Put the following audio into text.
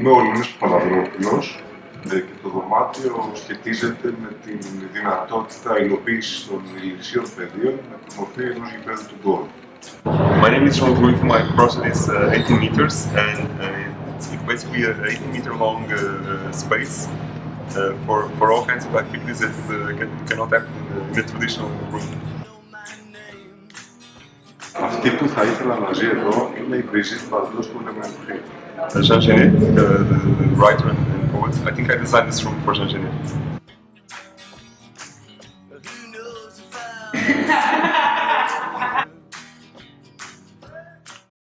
Είμαι ο Λεωνίδας Παπαλαμπρόπουλος και το δωμάτιο σχετίζεται με την δυνατότητα υλοποίησης των ηλικίων πεδίων με τη μορφή ενός γηπέδου του γκολ. My name is João Prates Ruivo. My project is 18 meters and it's basically an 18-meter long space for all kinds of activities that cannot happen in a traditional room. Αυτή που θα ήθελα να ζει εδώ είναι η Brigitte Bardot του μένει. Jean Genet, the writer and poet. I think I designed this room for Jean Genet.